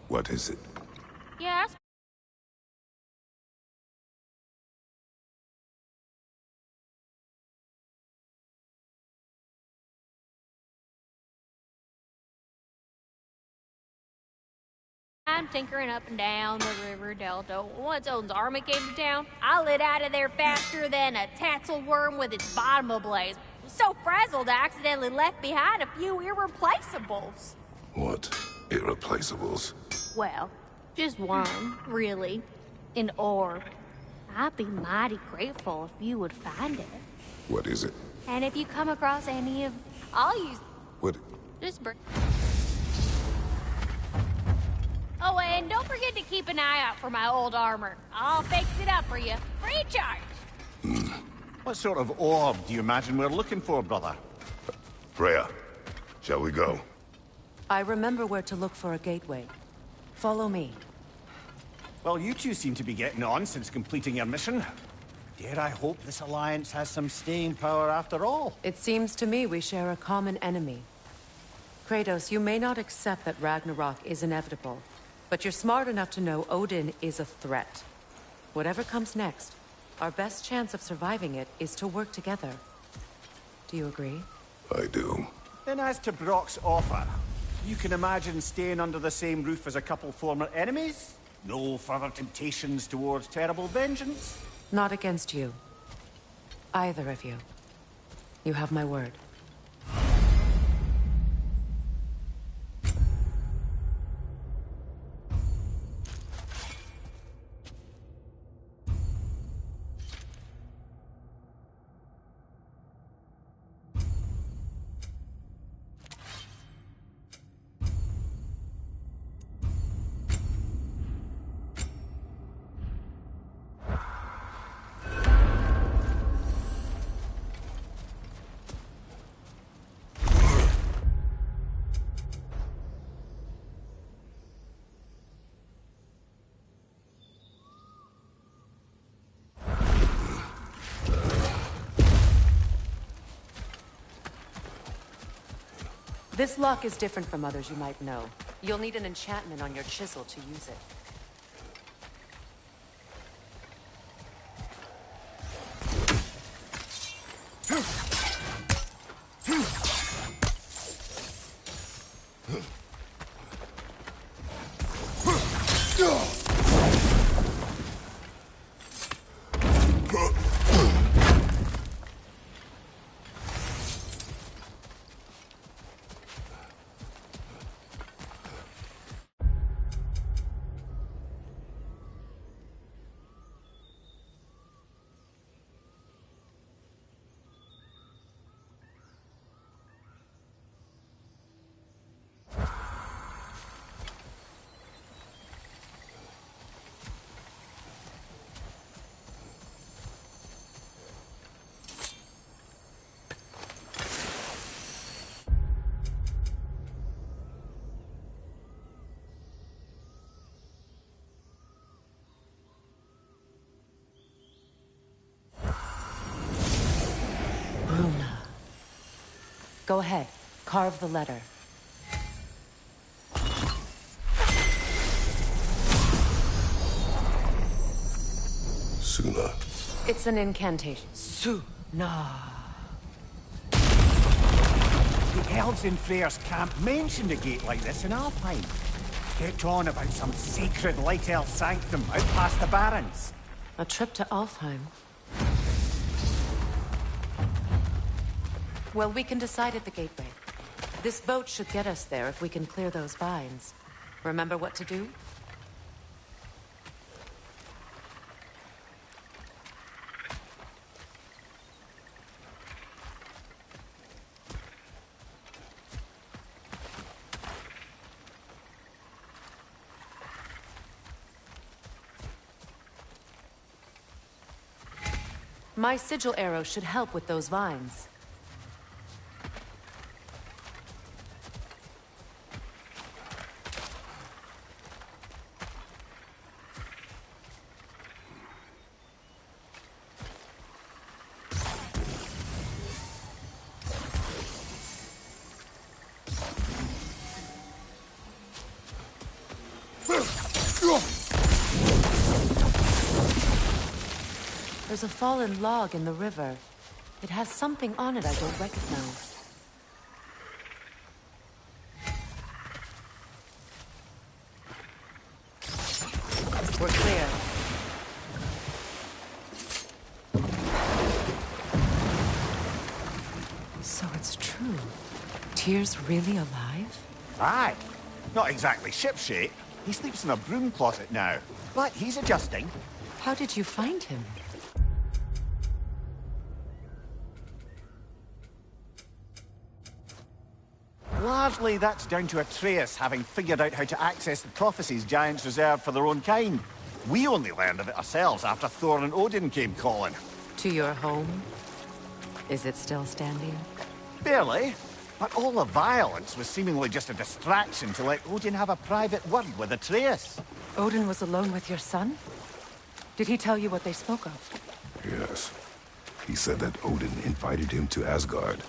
What is it? Yes. I'm tinkering up and down the river delta. Once Odin's army came to town, I lit out of there faster than a tassel worm with its bottom ablaze. So frazzled, I accidentally left behind a few irreplaceables. What? Irreplaceables? Well, just one, really. An orb. I'd be mighty grateful if you would find it. What is it? And if you come across any of... I'll use... What? Just bring... Oh, and don't forget to keep an eye out for my old armor. I'll fix it up for you. Free charge! What sort of orb do you imagine we're looking for, brother? Freya, shall we go? I remember where to look for a gateway. Follow me. Well, you two seem to be getting on since completing your mission. Dare I hope this alliance has some staying power after all? It seems to me we share a common enemy. Kratos, you may not accept that Ragnarok is inevitable, but you're smart enough to know Odin is a threat. Whatever comes next, our best chance of surviving it is to work together. Do you agree? I do. Then as to Brock's offer, you can imagine staying under the same roof as a couple former enemies? No further temptations towards terrible vengeance? Not against you. Either of you. You have my word. This lock is different from others you might know. You'll need an enchantment on your chisel to use it. Go ahead. Carve the letter. Suna. It's an incantation. Suna. The elves in Freyr's camp mentioned a gate like this in Alfheim. Kept on about some sacred light elf sanctum out past the Barrens. A trip to Alfheim. Well, we can decide at the gateway. This boat should get us there if we can clear those vines. Remember what to do? My sigil arrow should help with those vines. There's a fallen log in the river. It has something on it I don't recognize. We're clear. So it's true. Tyr's really alive? Aye. Not exactly shipshape. He sleeps in a broom closet now. But he's adjusting. How did you find him? Largely, that's down to Atreus having figured out how to access the prophecies giants reserved for their own kind. We only learned of it ourselves after Thor and Odin came calling. To your home? Is it still standing? Barely. But all the violence was seemingly just a distraction to let Odin have a private word with Atreus. Odin was alone with your son? Did he tell you what they spoke of? Yes. He said that Odin invited him to Asgard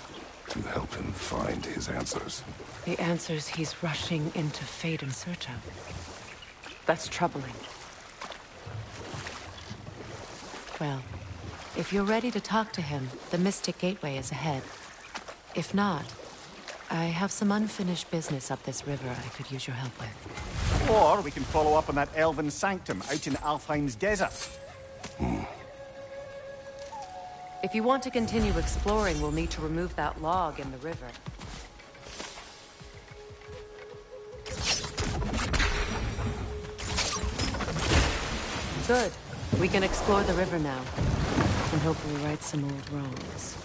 to help him find his answers. The answers he's rushing into fate in search of. That's troubling. Well, if you're ready to talk to him, the Mystic Gateway is ahead. If not, I have some unfinished business up this river I could use your help with. Or we can follow up on that elven sanctum out in Alfheim's desert. If you want to continue exploring, we'll need to remove that log in the river. Good. We can explore the river now. And hopefully right some old wrongs.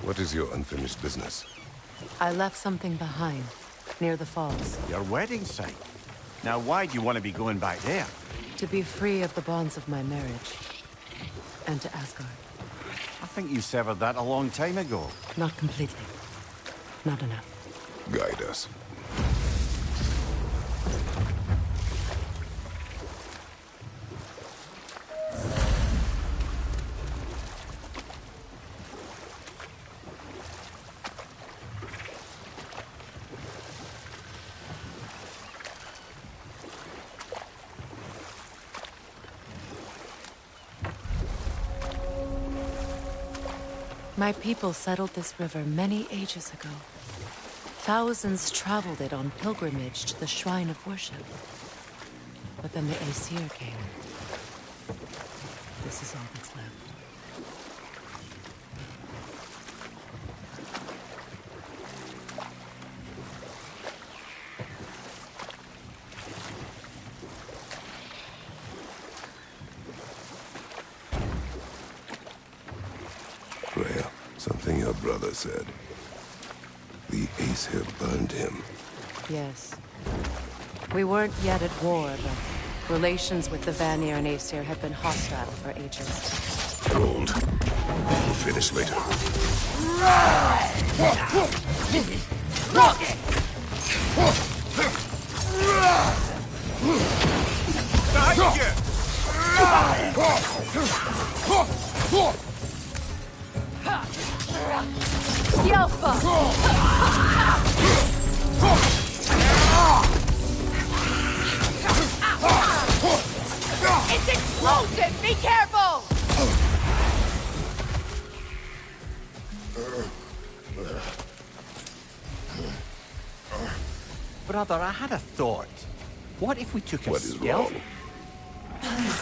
What is your unfinished business? I left something behind, near the falls. Your wedding site. Now why do you want to be going back there? To be free of the bonds of my marriage. And to Asgard. I think you severed that a long time ago. Not completely. Not enough. Guide us. My people settled this river many ages ago. Thousands traveled it on pilgrimage to the shrine of worship. But then the Aesir came. This is all that's left. Freya, something your brother said. The Aesir burned him. Yes. We weren't yet at war, but relations with the Vanir and Aesir had been hostile for ages. Hold. We'll finish later. It's explosive! Be careful! Brother, I had a thought. What if we took a What is stealth? wrong? Please,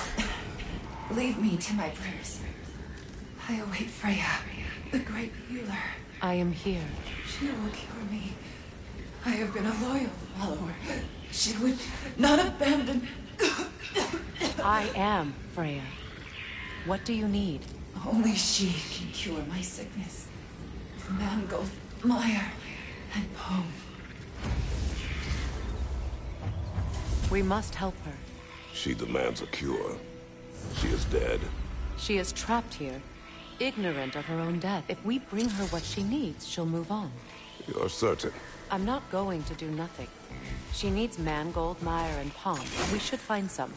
leave me to my prayers. I await Freya, the great healer. I am here. She will cure me. I have been a loyal follower. She would not abandon... I am Freya. What do you need? Only she can cure my sickness. Mangold, mire, and Poem. We must help her. She demands a cure. She is dead. She is trapped here, ignorant of her own death. If we bring her what she needs, she'll move on. You're certain? I'm not going to do nothing. She needs mangold, mire, and palm. We should find some.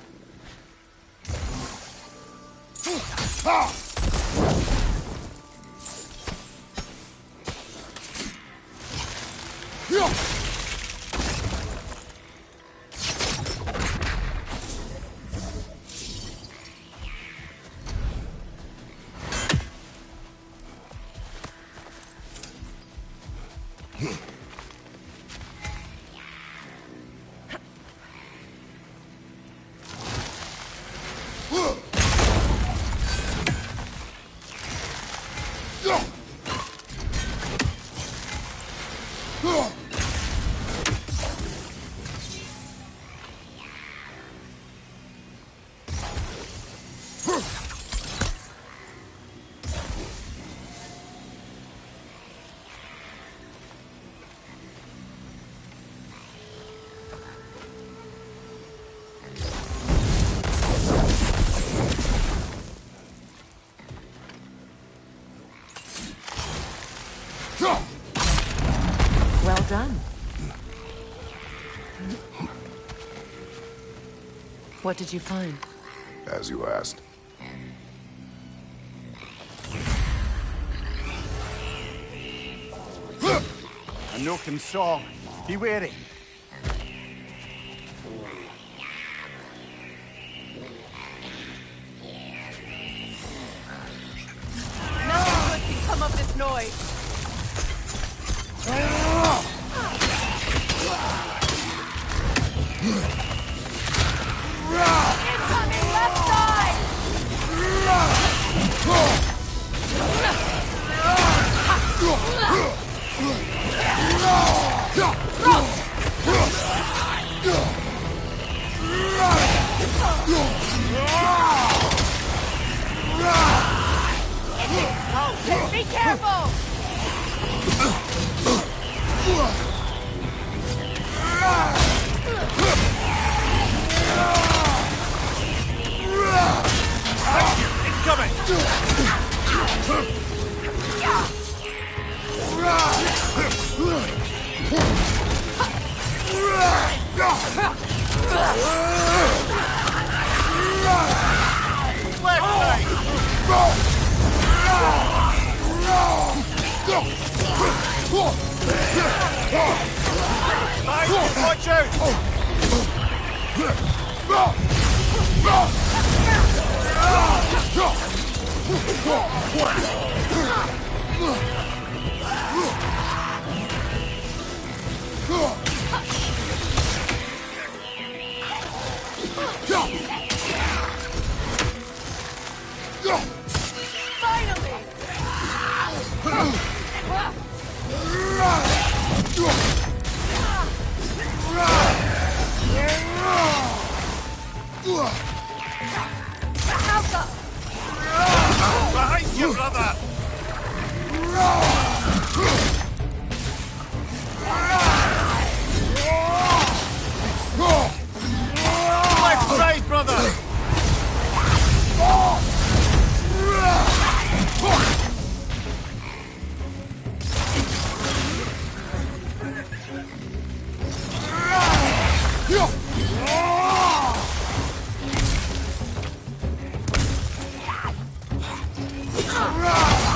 Well done. What did you find? As you asked. A Noken song. Be wary. Nothing good can come of this noise. Incoming left side! Be careful! Incoming! Watch behind you, brother! Left side, brother!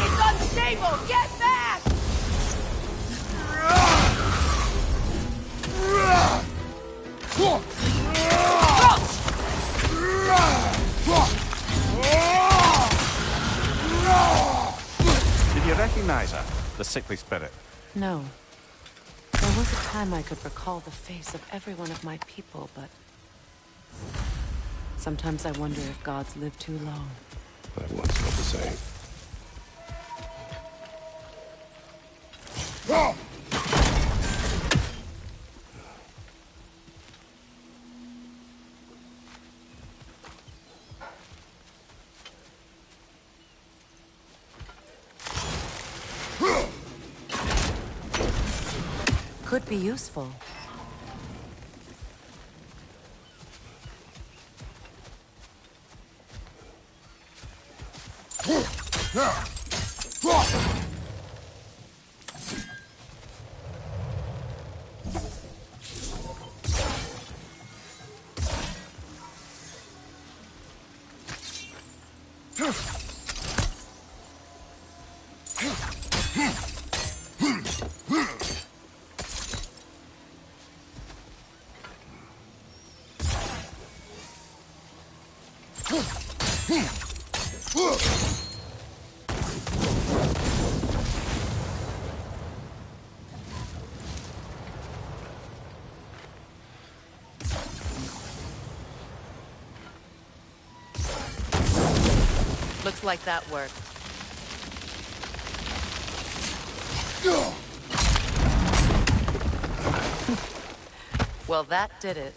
It's unstable! Get back! Did you recognize her? The sickly spirit? No. There was a time I could recall the face of every one of my people, but... sometimes I wonder if gods live too long. I once felt the same. Could be useful. Looks like that worked. Well, that did it.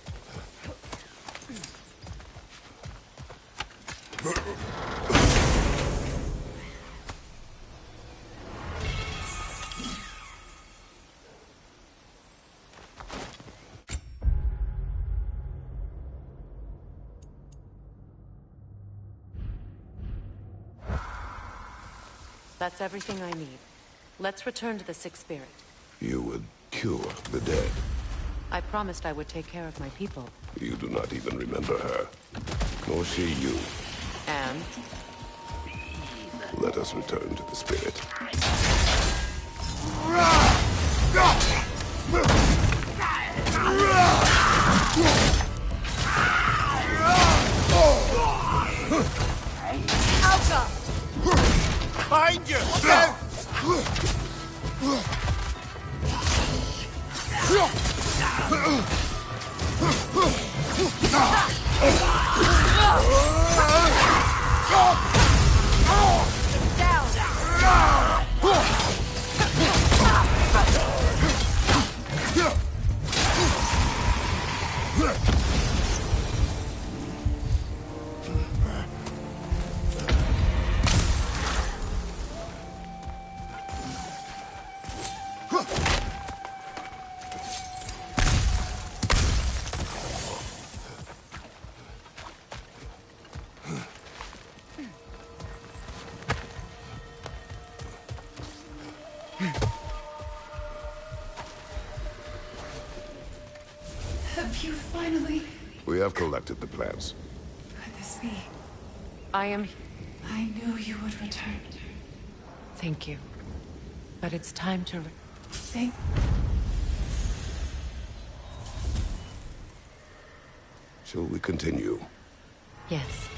That's everything I need. Let's return to the Sixth Spirit. You would cure the dead. I promised I would take care of my people. You do not even remember her. Nor she you. And? Let us return to the spirit. Alka! Behind you! Look out! Have you finally... We have collected the plants. Could this be? I am... I knew you would return. Thank you. But it's time to... Thank... Shall we continue? Yes.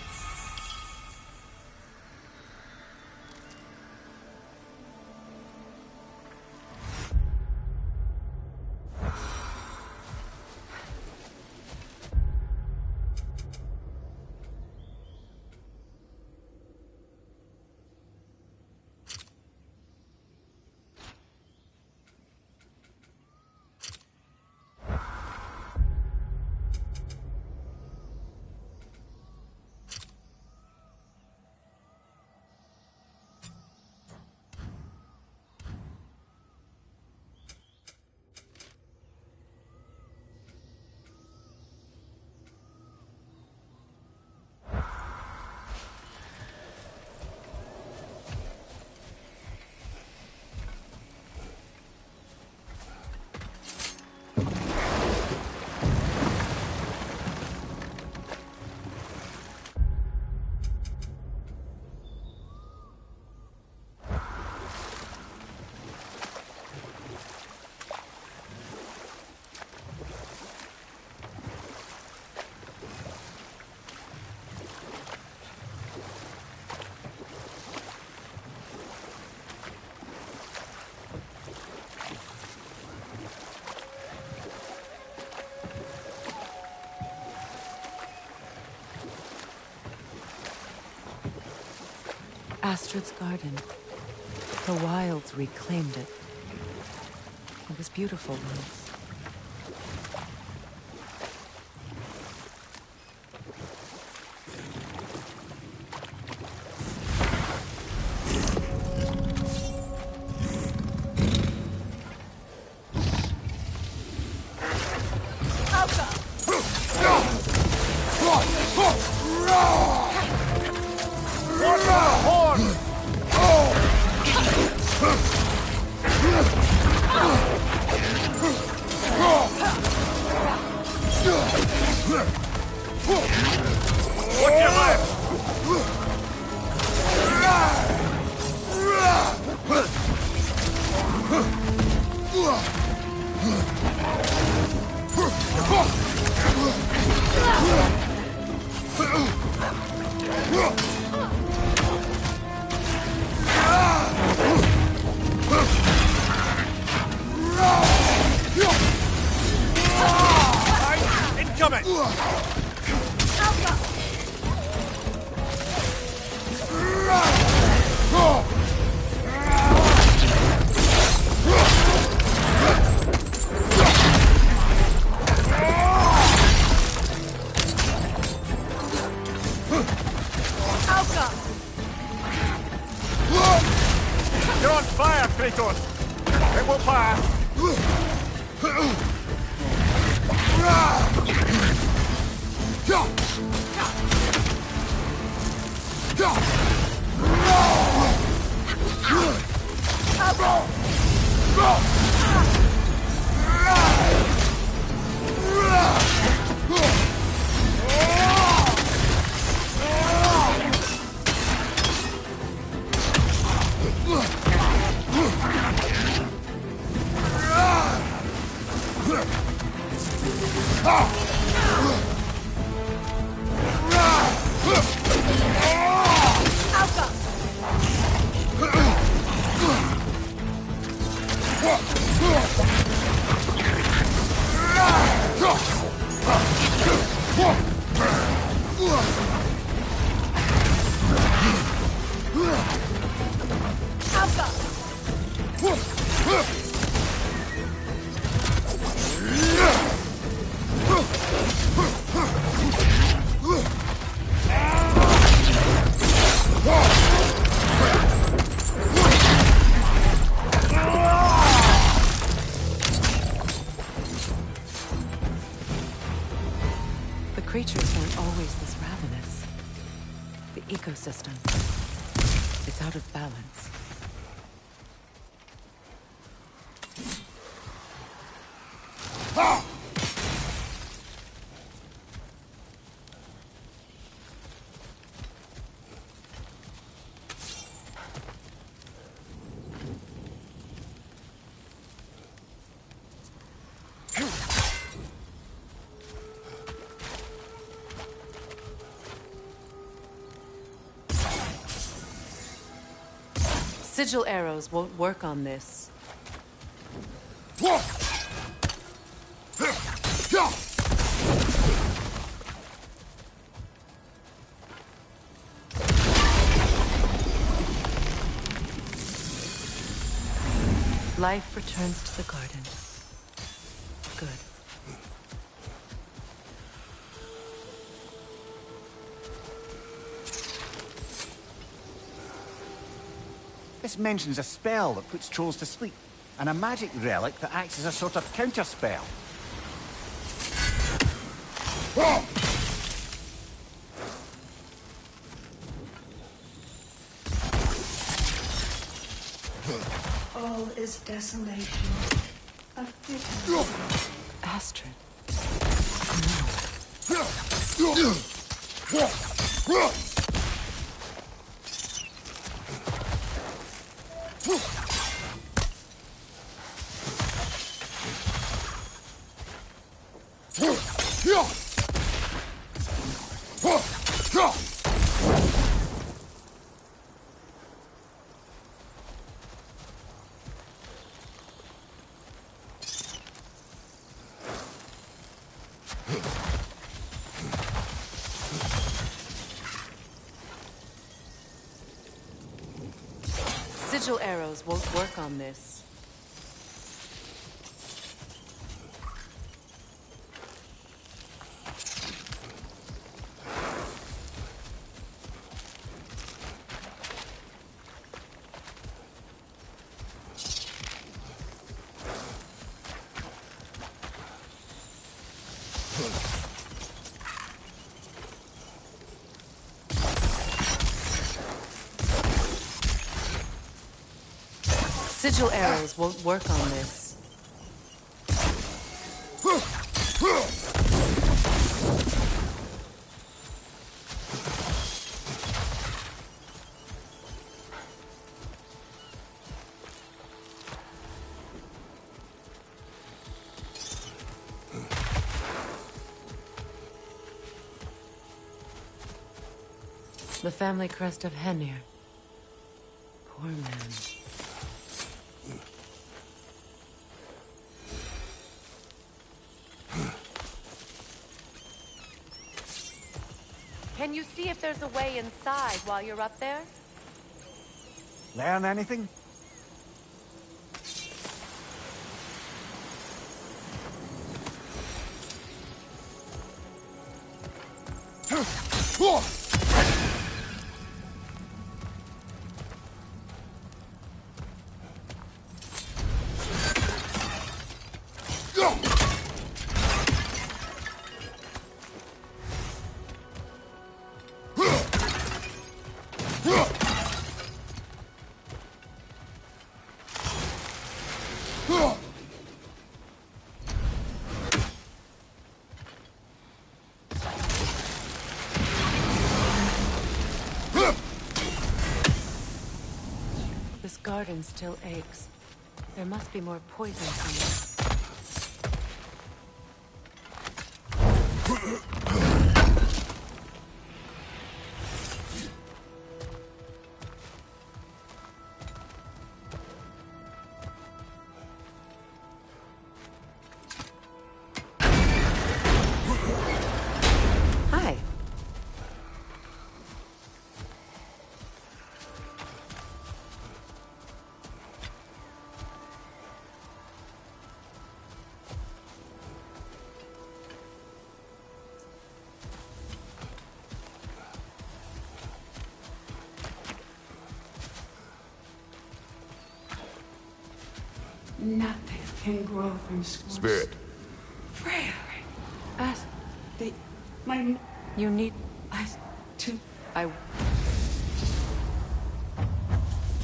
Astrid's garden. The wilds reclaimed it. It was beautiful once. You're on fire, Kratos! It will pass! The creatures weren't always this ravenous. The ecosystem, it's out of balance. Sigil arrows won't work on this. Life returns to the garden. Good. This mentions a spell that puts trolls to sleep, and a magic relic that acts as a sort of counter-spell. All is desolation. Of bitter. Astrid. Sigil arrows won't work on this. Sigil arrows won't work on this. The family crest of Henir. Poor man. Can you see if there's a way inside while you're up there? Learn anything? This garden still aches. There must be more poison somewhere. Hi. Nothing can grow from scores. Spirit. Freya. Ask. My... You need... to... I...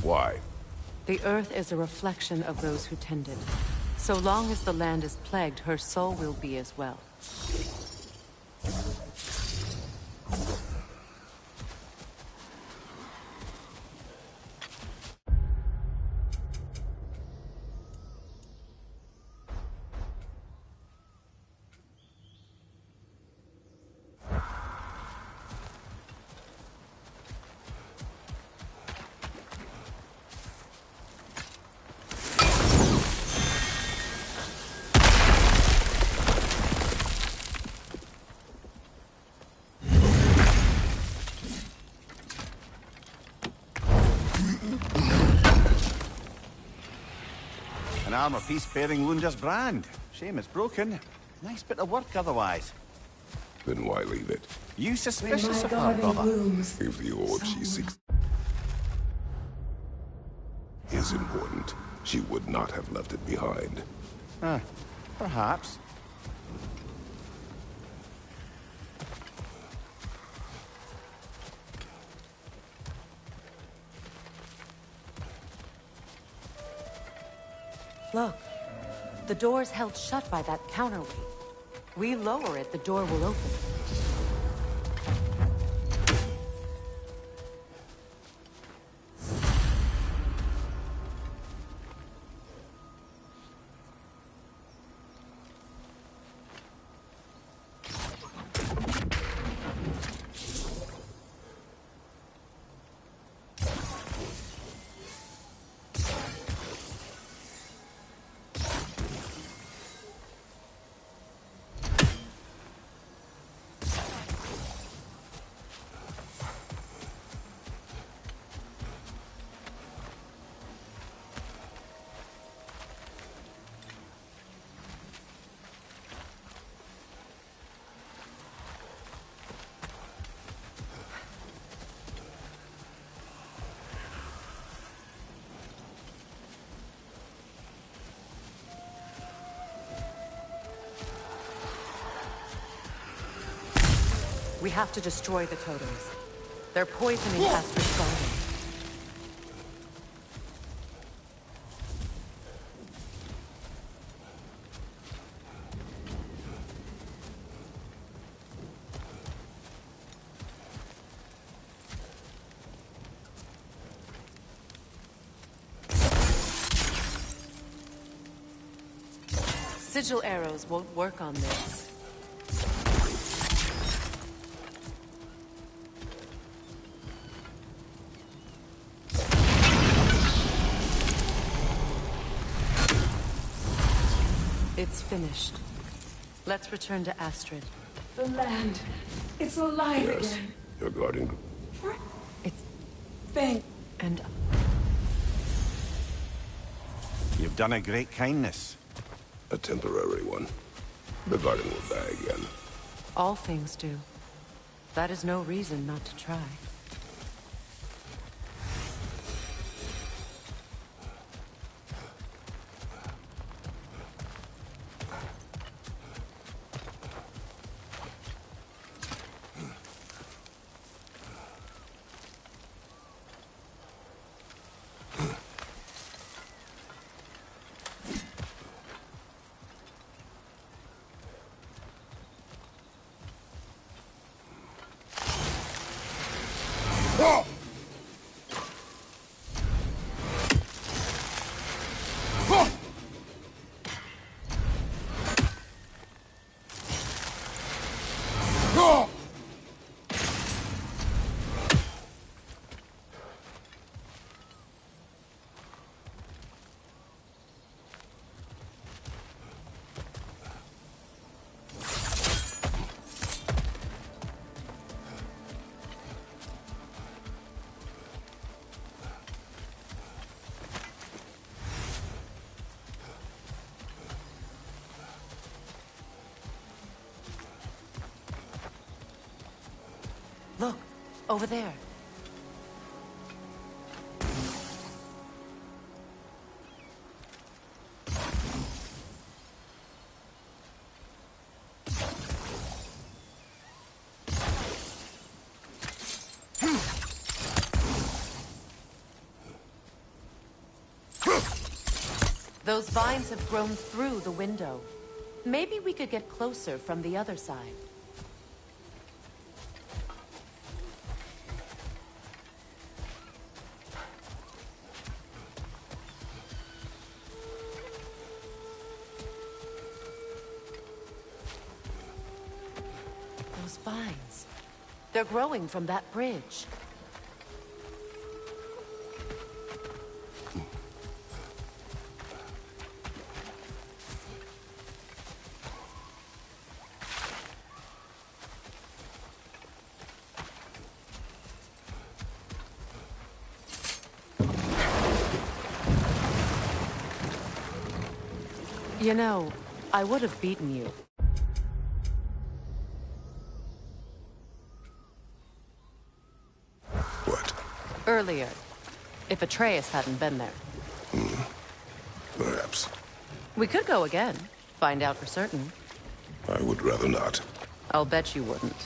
Why? The earth is a reflection of those who tend it. So long as the land is plagued, her soul will be as well. An armor piece bearing Lunda's brand. Shame it's broken. Nice bit of work otherwise. Then why leave it? You When suspicious my of her, garden brother? blooms, If the orb she someone- seeks is important, she would not have left it behind. Perhaps. Look. The door's held shut by that counterweight. We lower it, the door will open. We have to destroy the totems. They're poisoning Astrid's garden. Sigil arrows won't work on this. It's finished. Let's return to Astrid. The land. It's alive Yes, again. you're guarding. It's... Thank... and... You've done a great kindness. A temporary one. The garden will die again. all things do. That is no reason not to try. Look, over there. Those vines have grown through the window. Maybe we could get closer from the other side. Those vines. They're growing from that bridge. You know, I would have beaten you. What? Earlier, if Atreus hadn't been there. Perhaps. We could go again, find out for certain. I would rather not. I'll bet you wouldn't.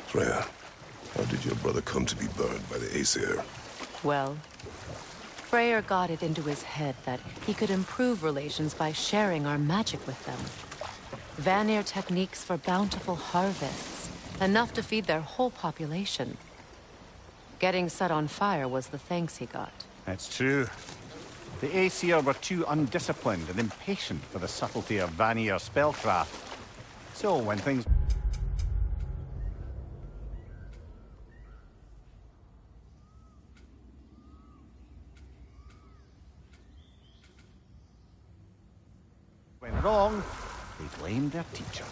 Freya, how did your brother come to be burned by the Aesir? Well, Freyr got it into his head that he could improve relations by sharing our magic with them. Vanir techniques for bountiful harvests, enough to feed their whole population. Getting set on fire was the thanks he got. That's true. The Aesir were too undisciplined and impatient for the subtlety of Vanir spellcraft. So when things went wrong, they blamed their teacher.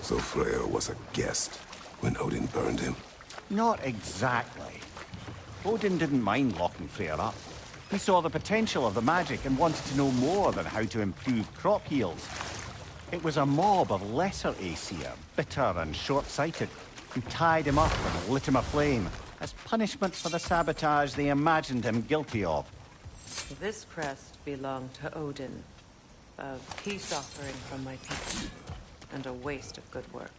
So Freya was a guest when Odin burned him? Not exactly. Odin didn't mind locking Freyr up. He saw the potential of the magic and wanted to know more than how to improve crop yields. It was a mob of lesser Aesir, bitter and short-sighted, who tied him up and lit him aflame, as punishment for the sabotage they imagined him guilty of. This crest belonged to Odin. A peace offering from my people, and a waste of good work.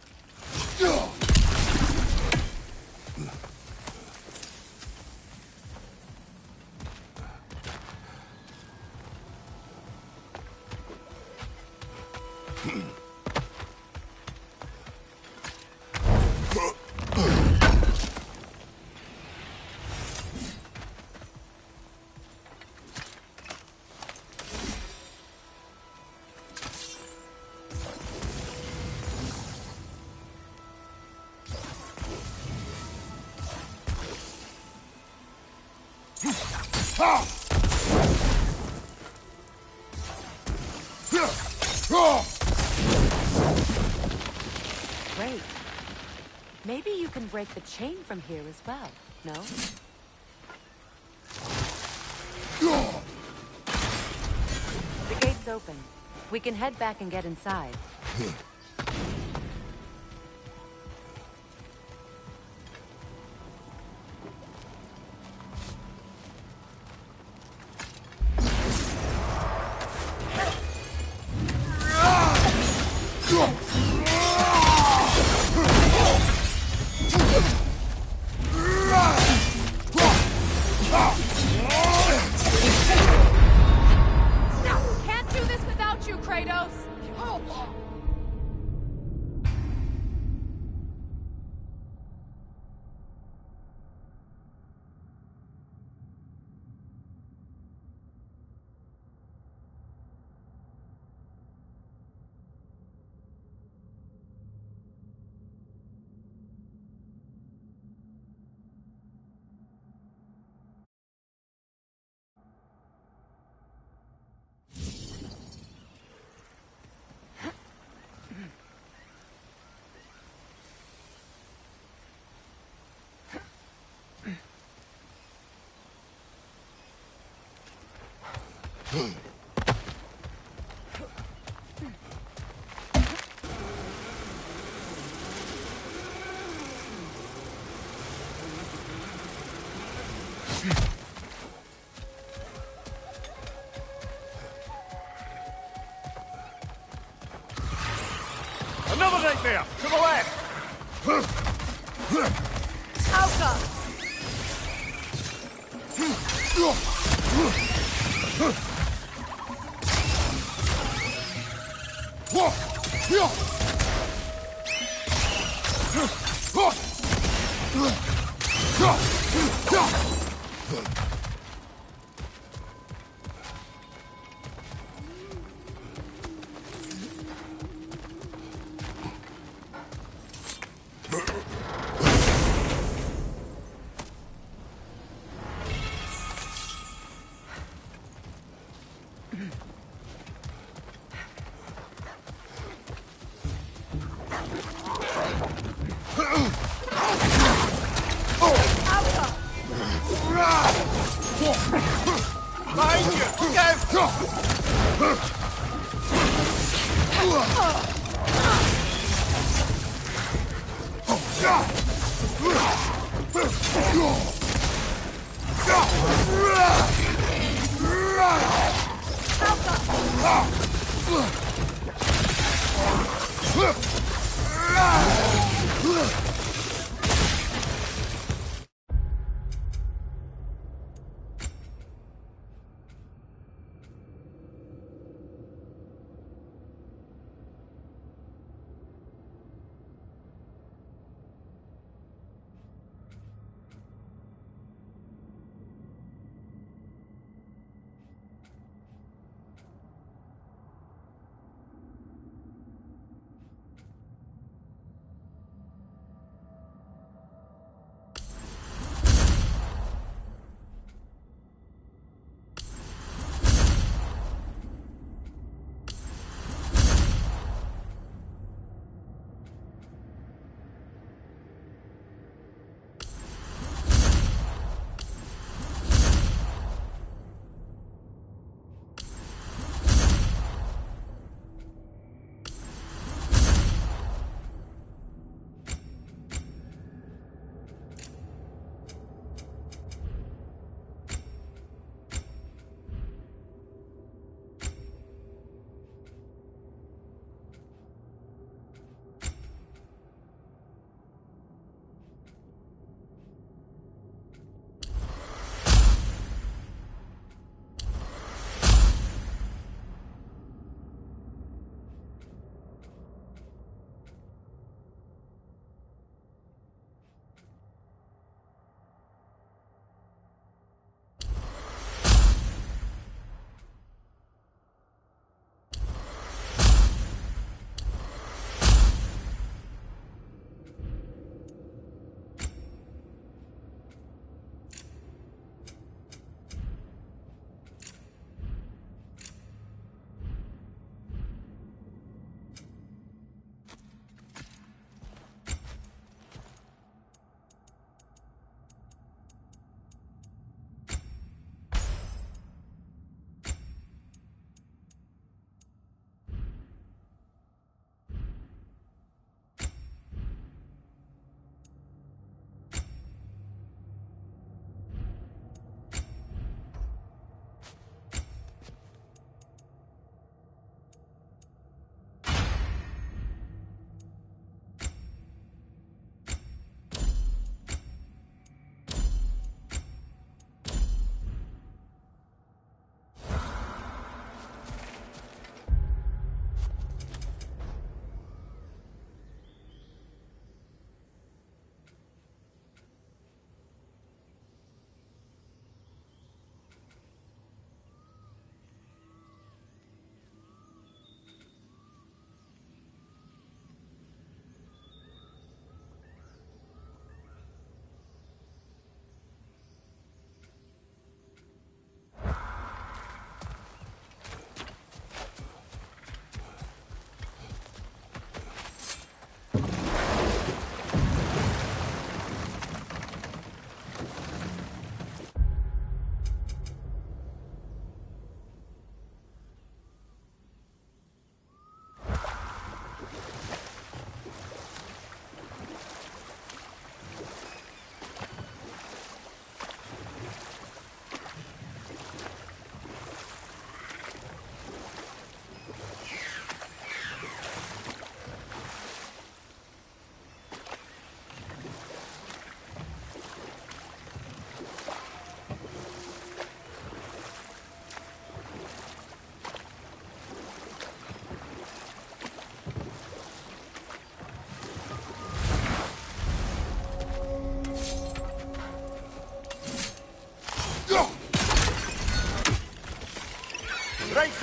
Great. Maybe you can break the chain from here as well, no? The gate's open. We can head back and get inside. Can't do this without you, Kratos! Another nightmare! To the left! Alka! Behind you! Go!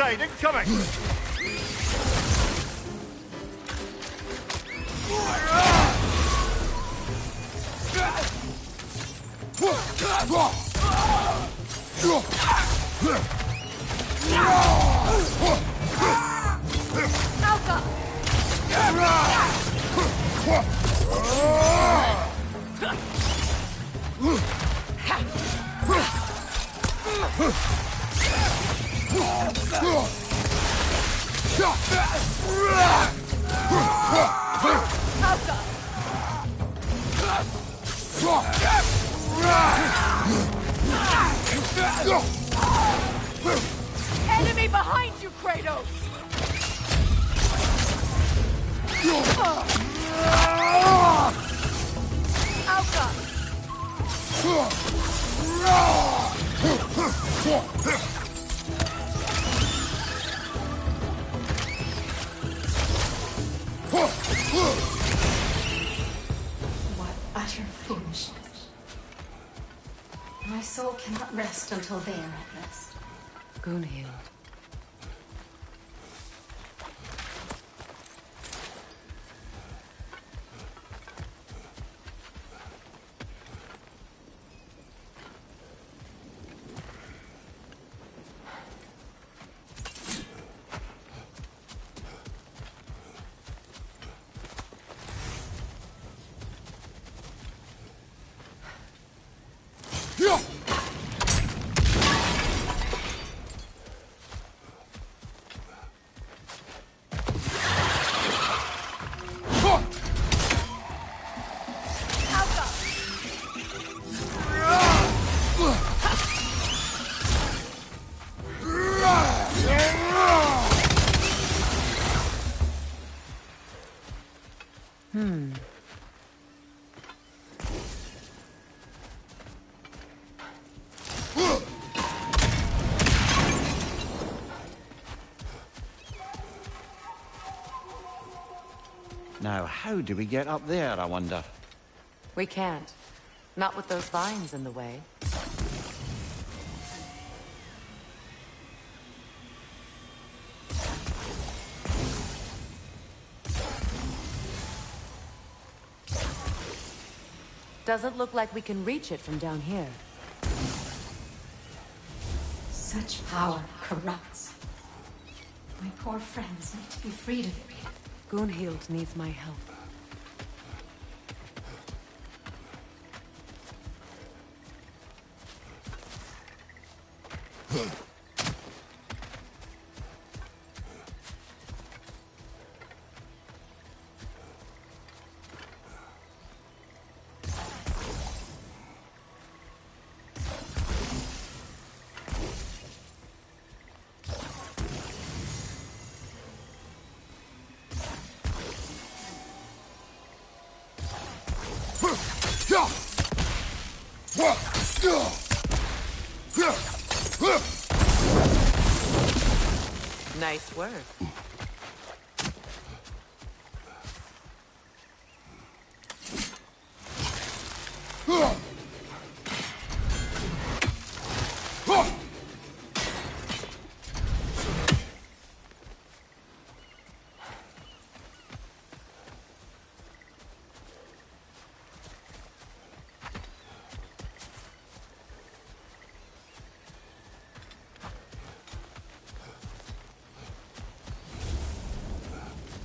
side, incoming! Enemy behind you, Kratos! Alka! What utter foolishness. My soul cannot rest until they are at rest. Gunhild. Now, how do we get up there, I wonder? We can't. Not with those vines in the way. Doesn't look like we can reach it from down here. Such power corrupts. My poor friends need to be freed of it. Gunhild needs my help. Nice work.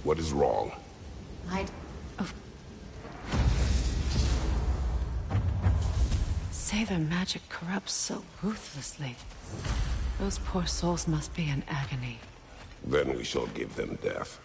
What is wrong? Say their magic corrupts so ruthlessly. Those poor souls must be in agony. Then we shall give them death.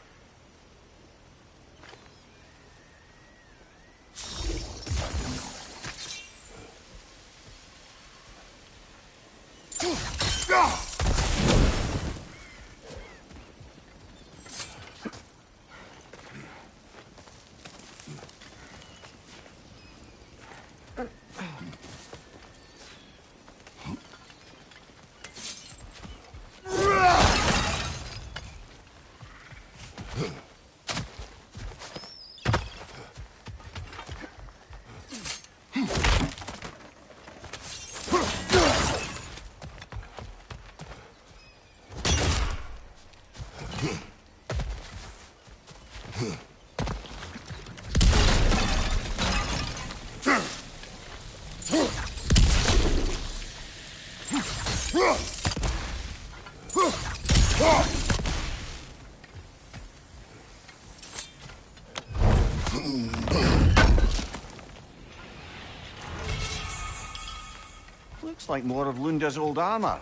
Looks like more of Lunda's old armor.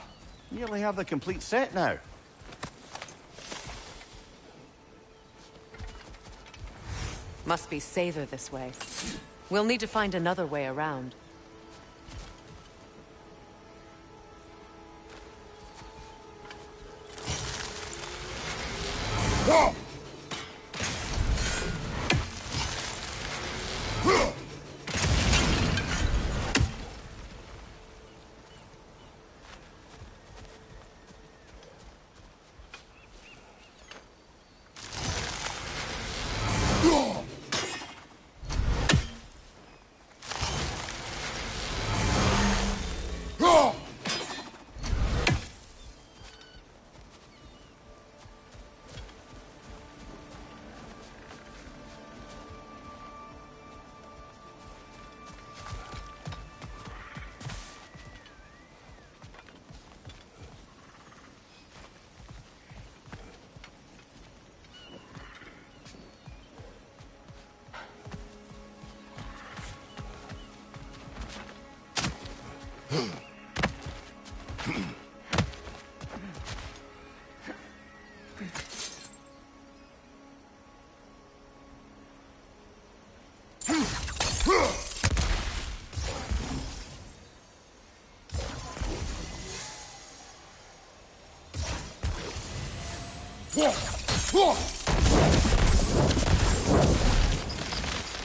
Nearly have the complete set now. Must be safer this way. We'll need to find another way around.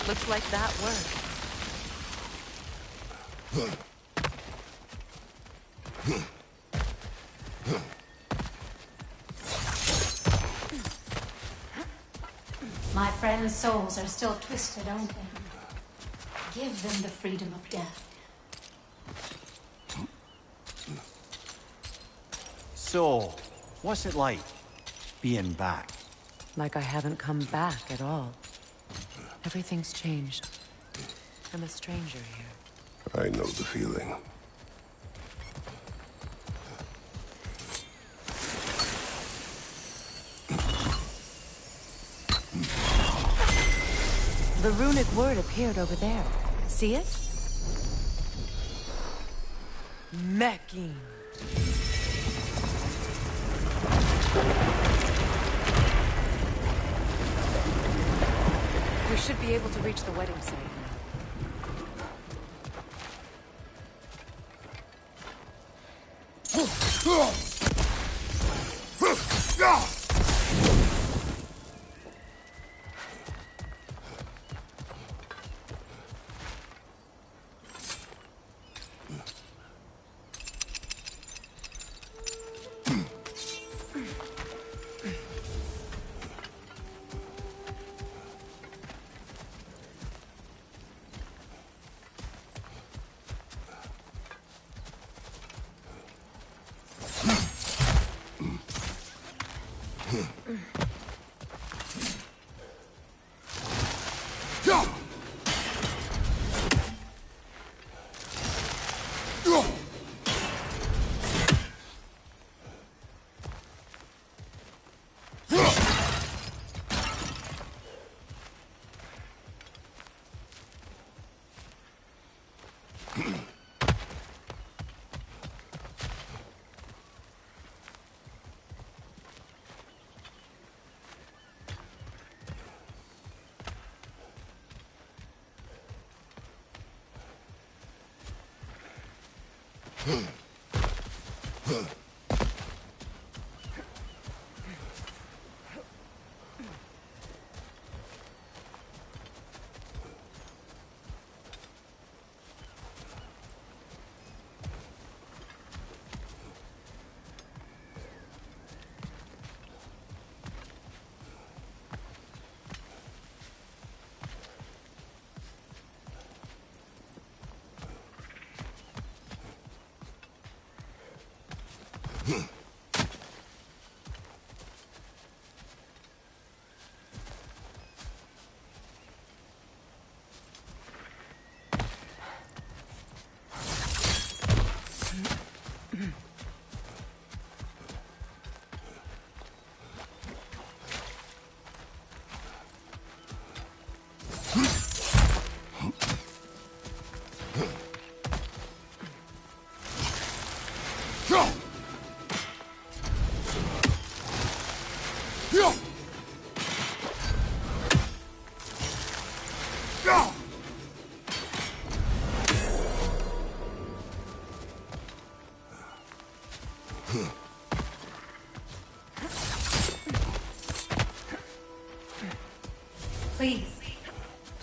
Looks like that worked. My friends' souls are still twisted, aren't they? Give them the freedom of death. So, what's it like, being back? Like I haven't come back at all. Everything's changed. I'm a stranger here. I know the feeling. The runic word appeared over there. See it? Mecking. We should be able to reach the wedding site now.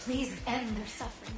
Please end their suffering.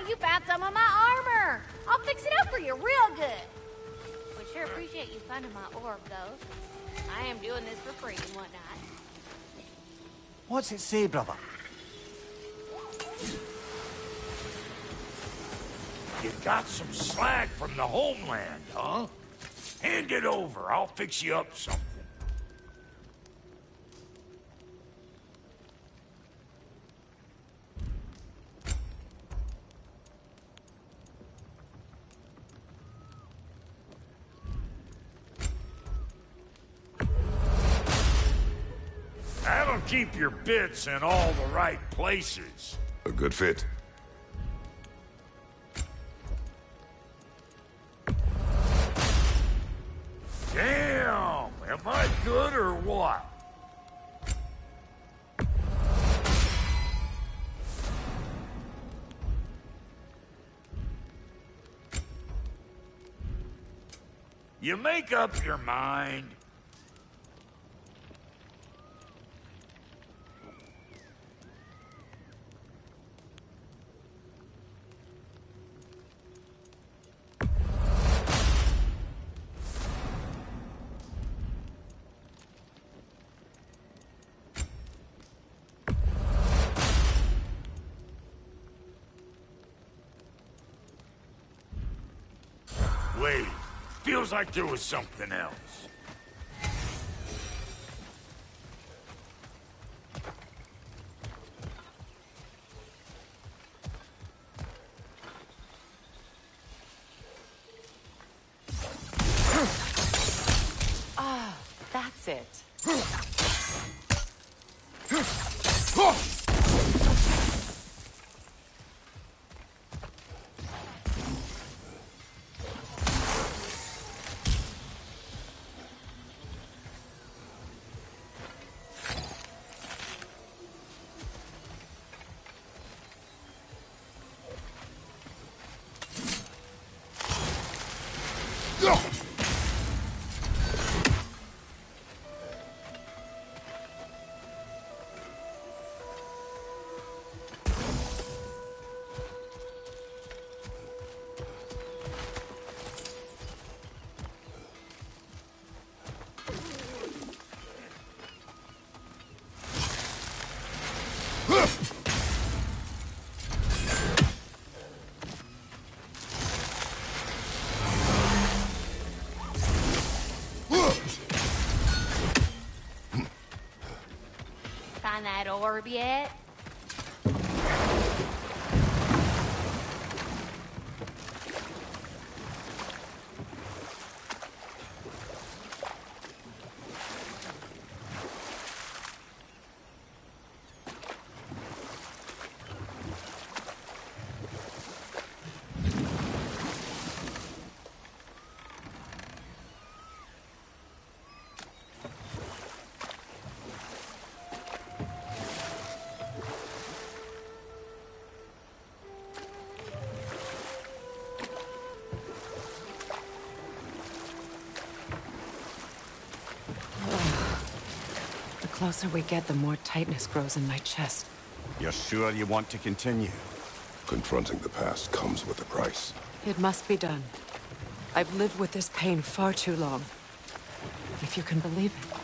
You found some of my armor. I'll fix it up for you real good. Would sure appreciate you finding my orb, though. I am doing this for free and whatnot. What's it say, brother? You got some slack from the homeland, huh? Hand it over. I'll fix you up something. That'll keep your bits in all the right places. A good fit. Damn! Am I good or what? You make up your mind. Wait, feels like there was something else. Ah, that's it. Find that orb yet? The closer we get, the more tightness grows in my chest. You're sure you want to continue? Confronting the past comes with a price. It must be done. I've lived with this pain far too long. If you can believe it.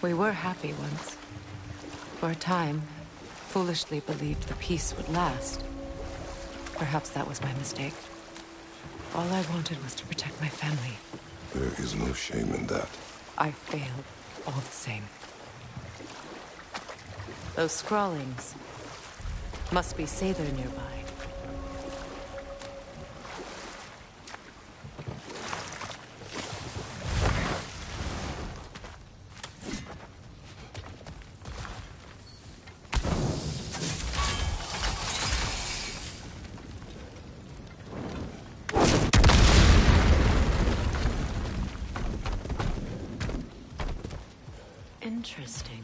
We were happy once. For a time, foolishly believed the peace would last. Perhaps that was my mistake. All I wanted was to protect my family. There is no shame in that. I failed, all the same. Those scrawlings must be Sather nearby. Interesting.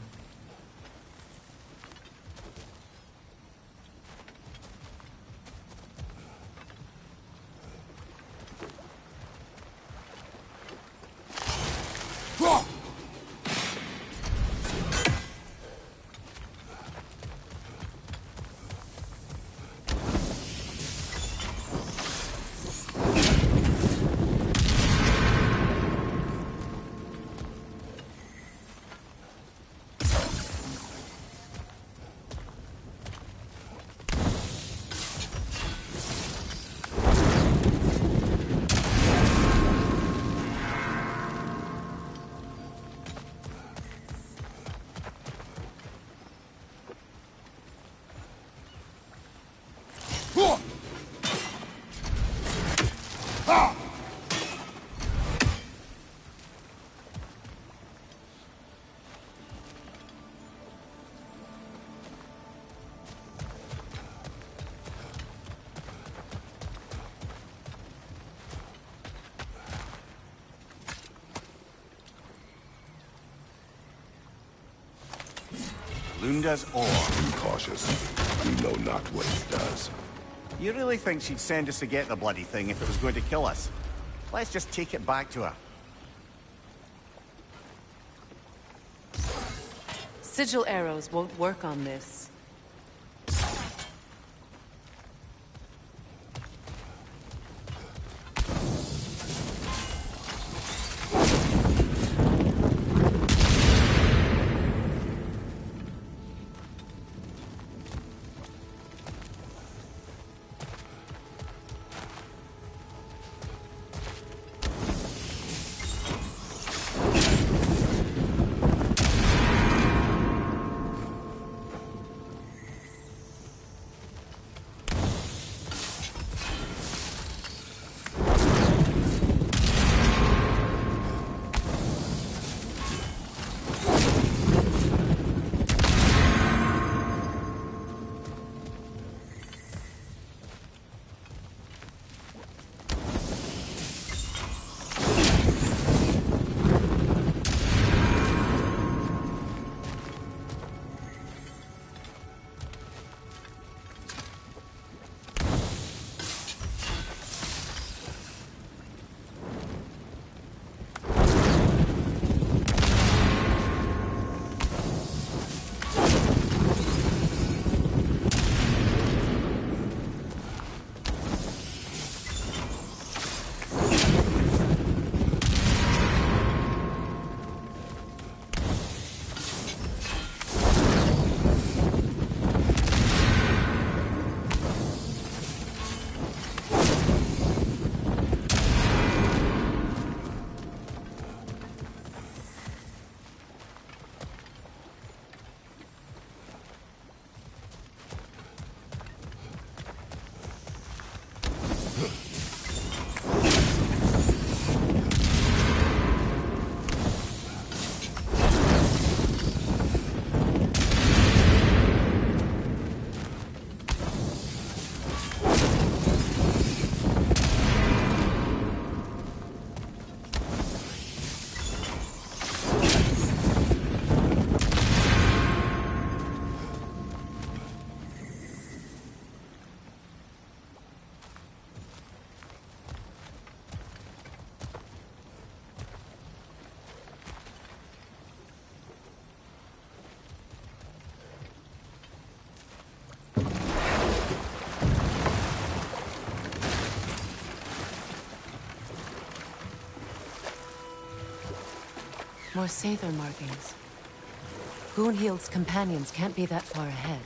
Lunda's ore. Be cautious. We know not what it does. You really think she'd send us to get the bloody thing if it was going to kill us? Let's just take it back to her. Sigil arrows won't work on this. More Sather markings. Gunhild's companions can't be that far ahead.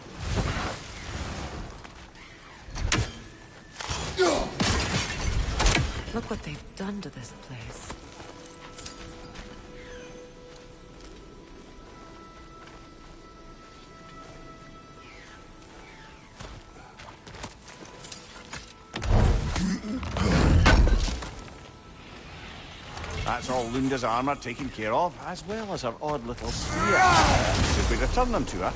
Look what they've done to this place. That's all Lunda's armor taken care of, as well as her odd little spear. Should we return them to her?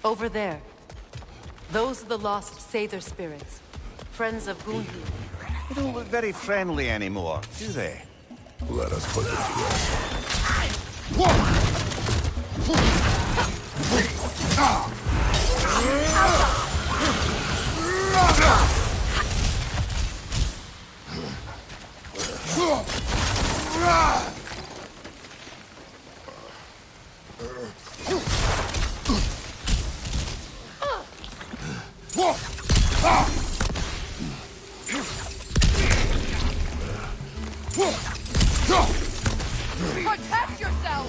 Over there. Those are the lost Sather spirits. Friends of Gunhi. They don't look very friendly anymore, do they? Let us put them to rest. Protect yourself!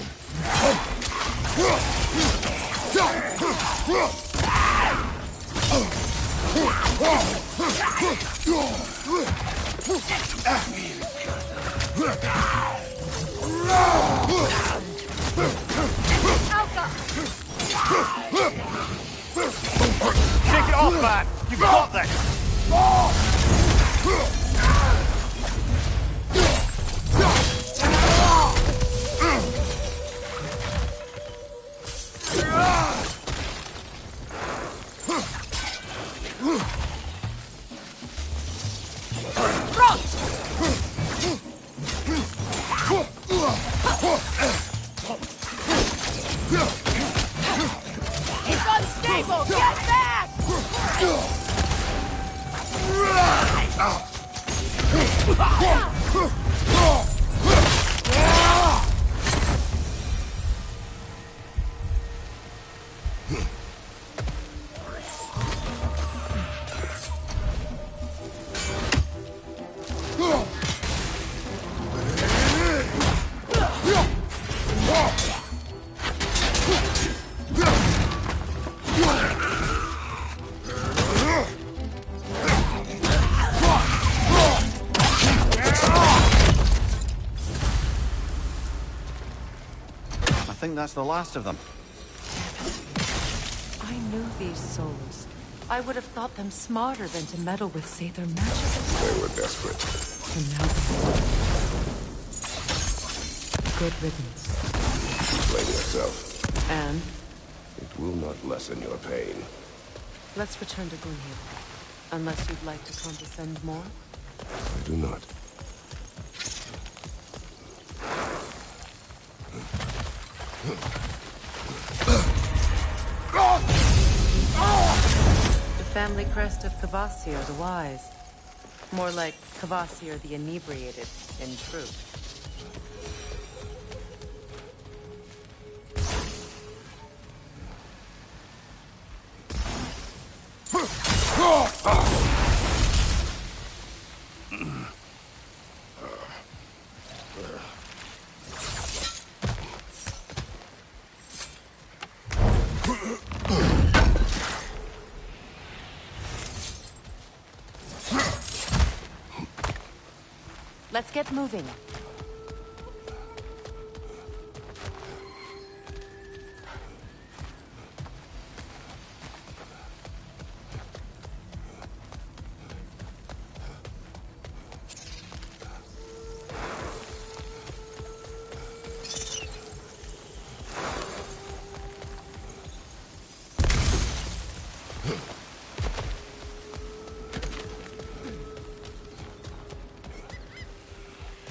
Shake it off, man! You've got this! It's unstable! Get back! I think that's the last of them. I knew these souls. I would have thought them smarter than to meddle with Sather magic. They were desperate. And now... Good riddance. Blame yourself. And? It will not lessen your pain. Let's return to Gunhi. Unless you'd like to condescend more? I do not. The family crest of Kvasir the Wise. More like Kvasir the Inebriated, in truth. Let's get moving.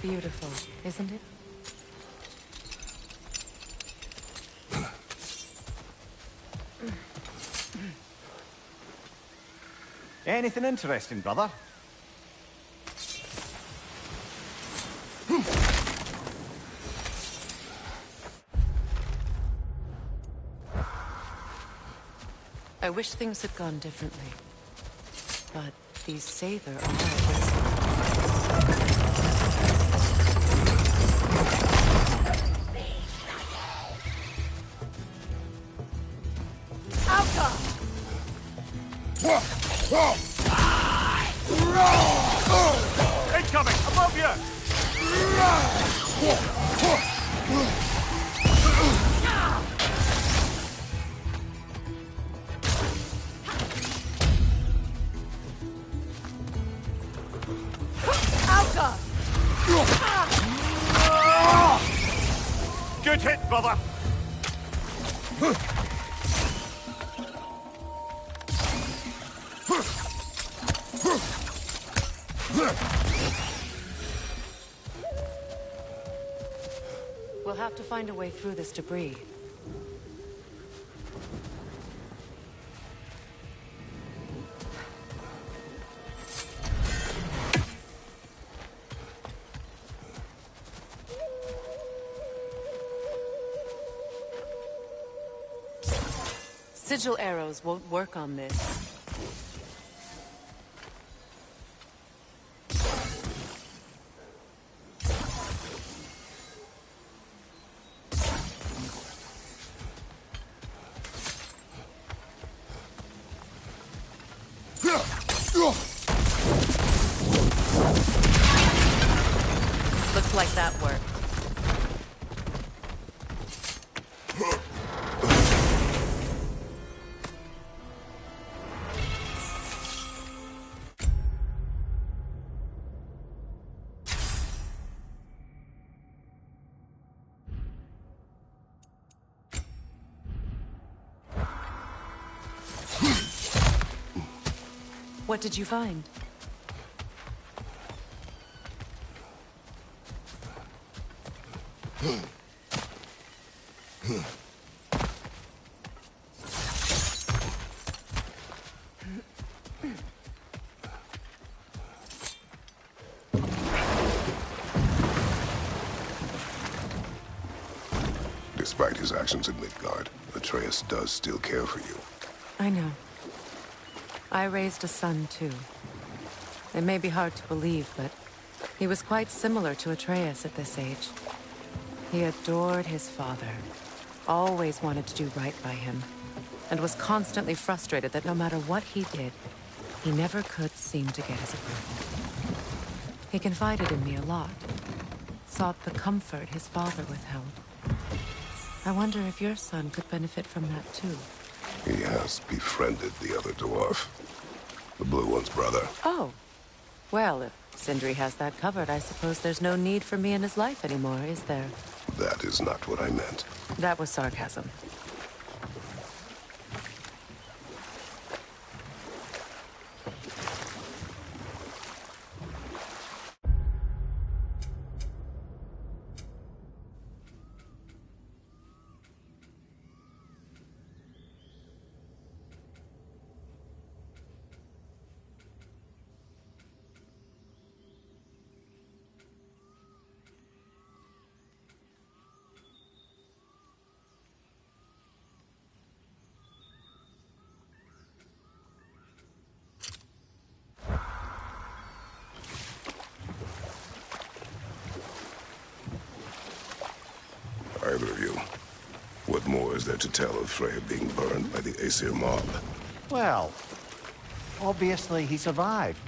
beautiful, isn't it? Anything interesting, brother? I wish things had gone differently. But these Sather are against me. Incoming! Above you! Alka! Good hit, brother! We'll have to find a way through this debris. Sigil arrows won't work on this. Looks like that worked. What did you find? Despite his actions in Midgard, Atreus does still care for you. I know. I raised a son, too. It may be hard to believe, but he was quite similar to Atreus at this age. He adored his father, always wanted to do right by him, and was constantly frustrated that no matter what he did, he never could seem to get his approval. He confided in me a lot, sought the comfort his father withheld. I wonder if your son could benefit from that, too. He has befriended the other dwarf. The blue one's brother. Oh. Well, if Sindri has that covered, I suppose there's no need for me in his life anymore, is there? That is not what I meant. That was sarcasm. Either of you. What more is there to tell of Freya being burned by the Aesir mob? Well, obviously he survived.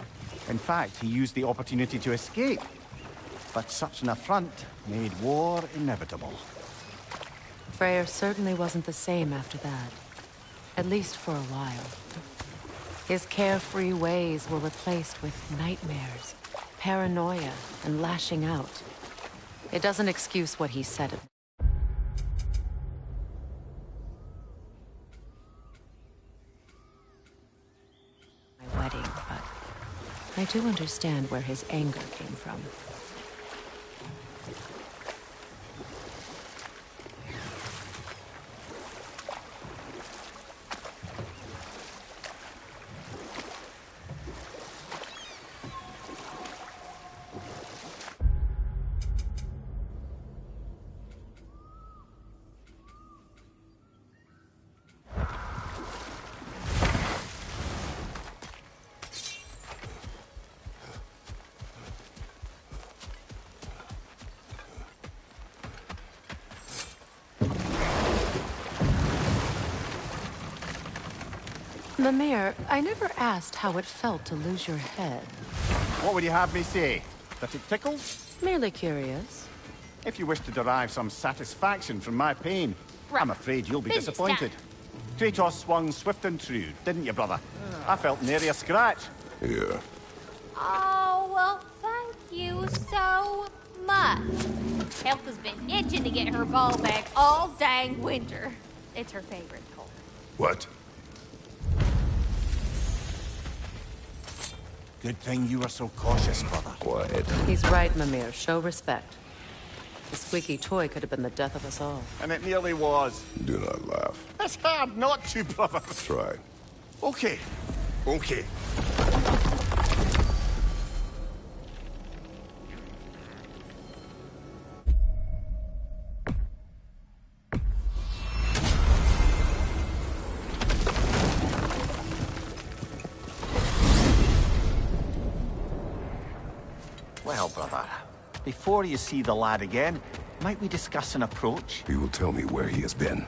In fact, he used the opportunity to escape. But such an affront made war inevitable. Freyr certainly wasn't the same after that. At least for a while. His carefree ways were replaced with nightmares, paranoia, and lashing out. It doesn't excuse what he said of wedding, but I do understand where his anger came from. Mimir, I never asked how it felt to lose your head. What would you have me say? That it tickles? Merely curious. If you wish to derive some satisfaction from my pain, I'm afraid you'll be Business disappointed. Kratos swung swift and true, didn't you, brother? I felt nary a scratch. Yeah. Oh, well, thank you so much. Helga's been itching to get her ball back all dang winter. It's her favorite color. What? Good thing you were so cautious, brother. Quiet. He's right, Mimir. Show respect. The squeaky toy could have been the death of us all. And it nearly was. Do not laugh. It's hard not to, brother. Try. Okay. Okay. Well, brother, before you see the lad again, might we discuss an approach? He will tell me where he has been.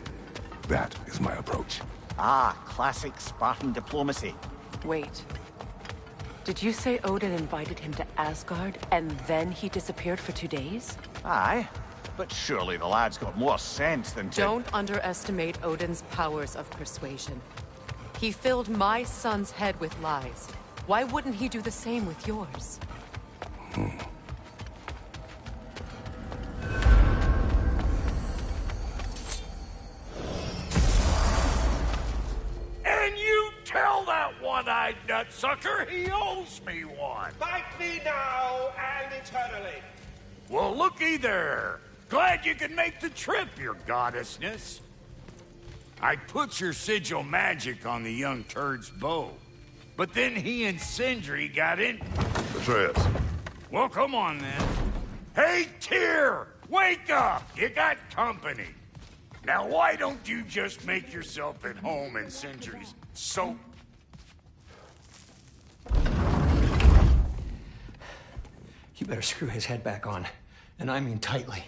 That is my approach. Ah, classic Spartan diplomacy. Wait. Did you say Odin invited him to Asgard, and then he disappeared for 2 days? Aye, but surely the lad's got more sense than to... Don't underestimate Odin's powers of persuasion. He filled my son's head with lies. Why wouldn't he do the same with yours? And you tell that one-eyed nutsucker he owes me one. Fight me now and eternally. Well, looky there. Glad you could make the trip, your goddessness. I put your sigil magic on the young turd's bow. But then he and Sindri got in... Atreus. Well, come on, then. Hey, Tyr! Wake up! You got company. Now, why don't you just make yourself at home in Sindri's soap? You better screw his head back on. And I mean tightly.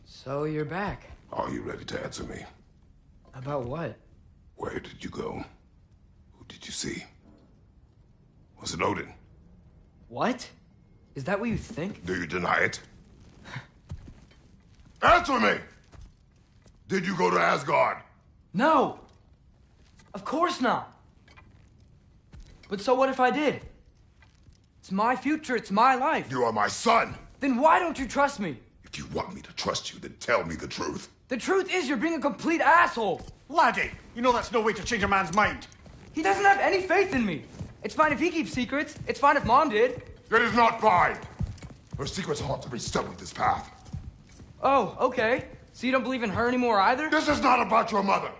So you're back. Are you ready to answer me? About what? Where did you go? Who did you see? Was it Odin? What? Is that what you think? Do you deny it? Answer me! Did you go to Asgard? No! Of course not! But so what if I did? It's my future, it's my life. You are my son! Then why don't you trust me? If you want me to trust you, then tell me the truth. The truth is you're being a complete asshole! Laddie, you know that's no way to change a man's mind. He doesn't have any faith in me. It's fine if he keeps secrets. It's fine if Mom did. It is not fine! Her secrets ought to be stuck with this path. Oh, okay. So you don't believe in her anymore either? This is not about your mother.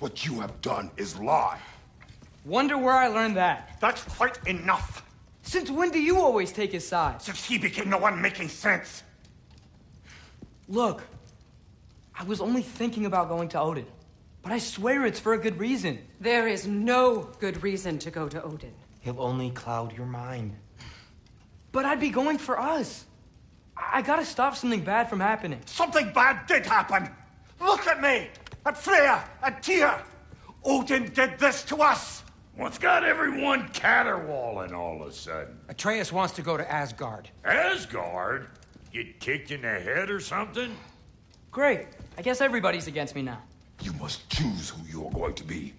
What you have done is lie. Wonder where I learned that. That's quite enough. Since when do you always take his side? Since he became the one making sense. Look, I was only thinking about going to Odin. But I swear it's for a good reason. There is no good reason to go to Odin. He'll only cloud your mind. But I'd be going for us. I gotta stop something bad from happening. Something bad did happen. Look at me, at Freya, at Tyr. Odin did this to us. What's got everyone caterwauling all of a sudden? Atreus wants to go to Asgard. Asgard? Get kicked in the head or something? Great. I guess everybody's against me now. You must choose who you are going to be.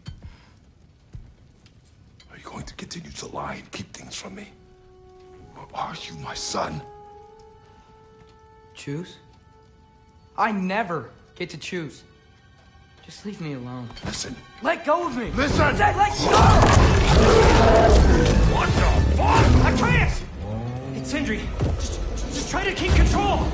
Are you going to continue to lie and keep things from me? Or are you my son? Choose? I never get to choose. Just leave me alone. Listen. Let go of me! Listen! I said let go! What the fuck? Atreus! It's Sindri. Just try to keep control!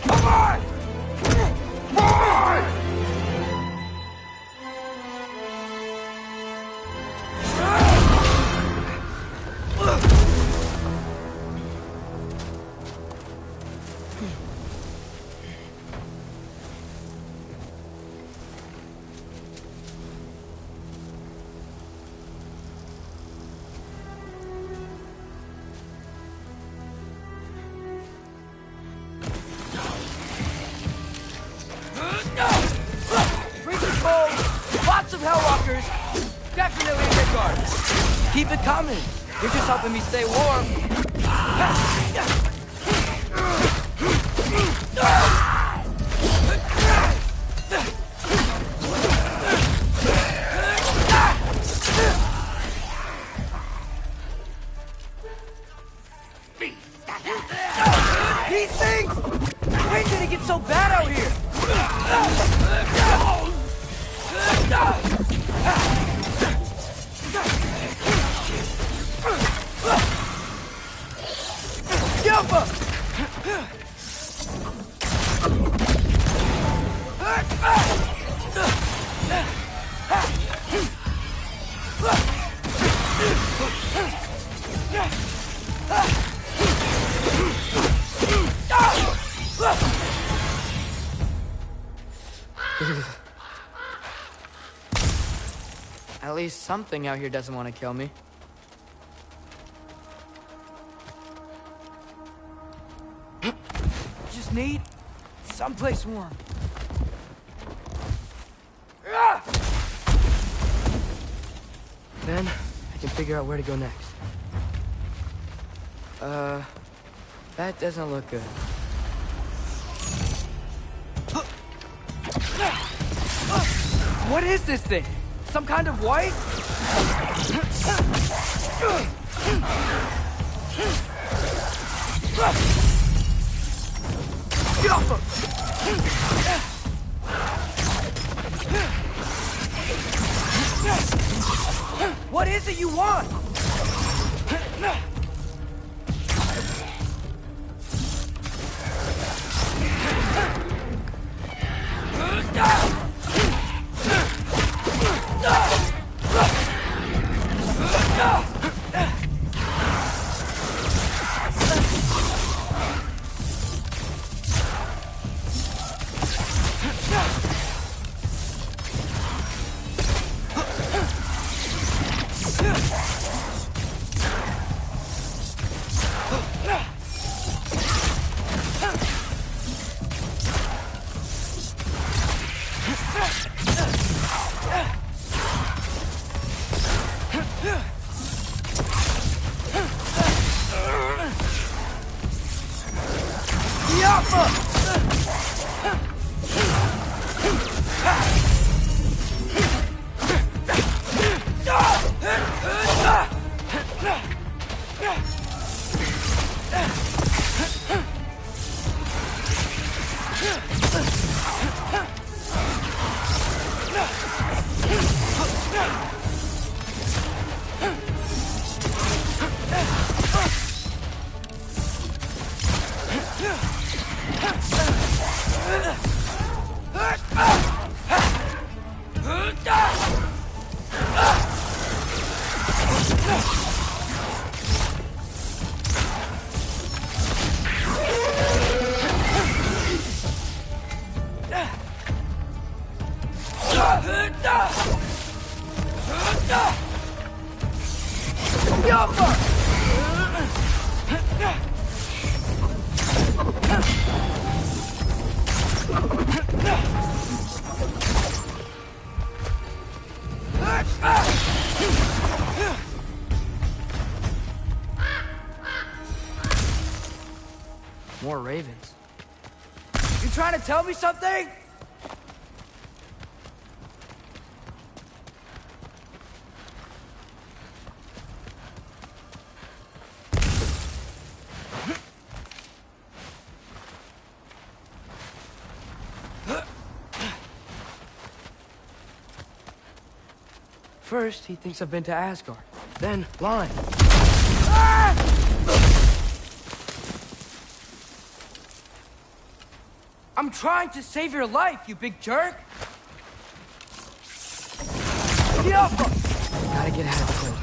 Come on! Boy! definitely a good guard. Keep it coming. You're just helping me stay warm. These things! When did it get so bad out here? At least something out here doesn't want to kill me. Just need someplace warm. Then I can figure out where to go next. That doesn't look good. What is this thing? Some kind of white? Get off him! What is it you want? More ravens. You trying to tell me something? First, he thinks I've been to Asgard. Then, blind. Ah! I'm trying to save your life, you big jerk! Get up! Gotta get out of the cold.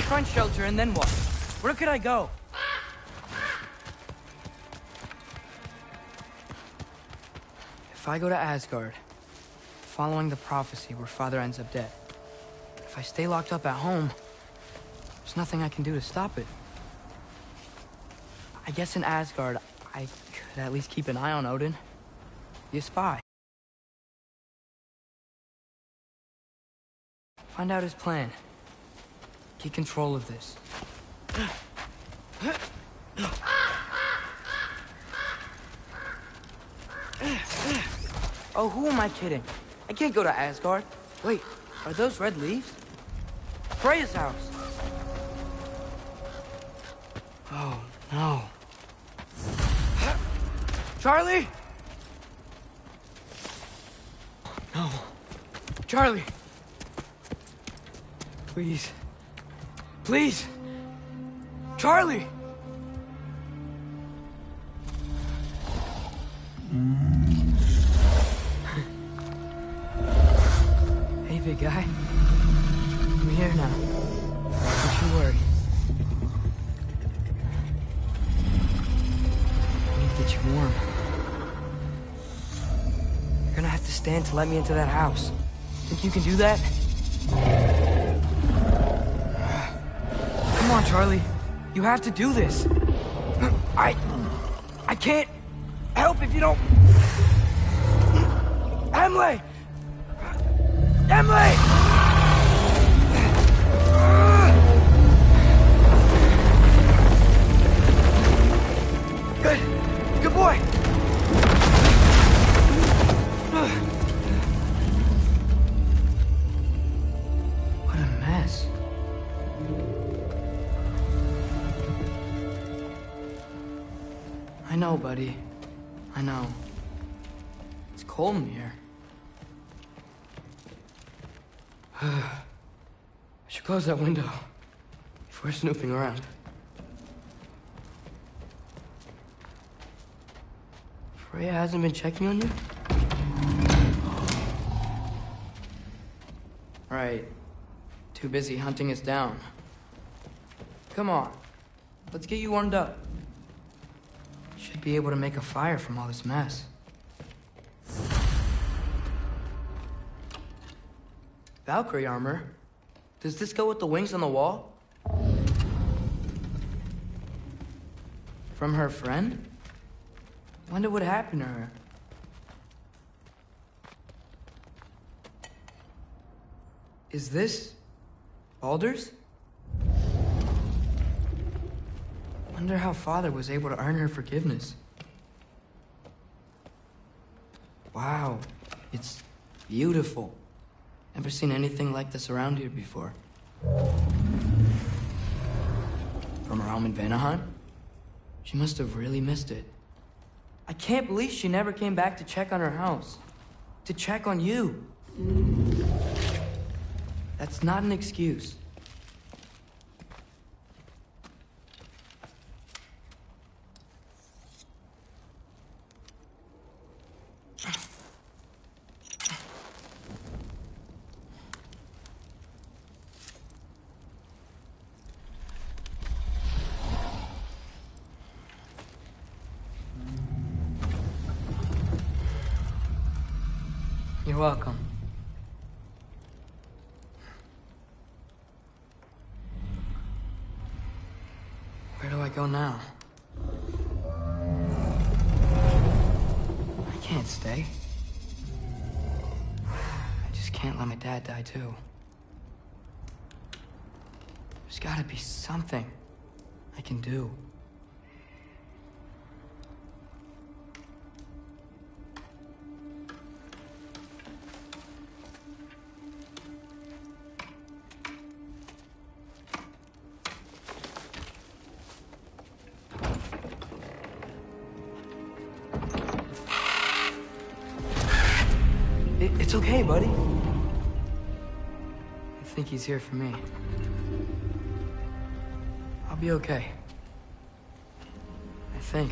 Find shelter, and then what? Where could I go? If I go to Asgard, following the prophecy where Father ends up dead, if I stay locked up at home, there's nothing I can do to stop it. I guess in Asgard, I could at least keep an eye on Odin. Be a spy. Find out his plan. Get control of this. Oh, who am I kidding? I can't go to Asgard. Wait, are those red leaves? Freya's house. Oh, no. Charlie? No. Charlie. Please. Please! Charlie! Hey, big guy. I'm here now. Don't you worry. I need to get you warm. You're gonna have to stand to let me into that house. Think you can do that? Come on, Charlie. You have to do this. I can't help if you don't... Emily! Emily! Good. Good boy. What a mess. I know, buddy. I know. It's cold in here. I should close that window if we're snooping around. Freya hasn't been checking on you? Right. Too busy hunting us down. Come on. Let's get you warmed up. Should be able to make a fire from all this mess. Valkyrie armor? Does this go with the wings on the wall? From her friend? Wonder what happened to her. Is this Baldur's? Wonder how Father was able to earn her forgiveness. Wow, it's beautiful. Never seen anything like this around here before. From her home in Vanaheim? She must have really missed it. I can't believe she never came back to check on her house. To check on you. That's not an excuse. You're welcome. Where do I go now? I can't stay. I just can't let my dad die too. There's gotta be something I can do. It's okay, buddy. I think he's here for me. I'll be okay. I think.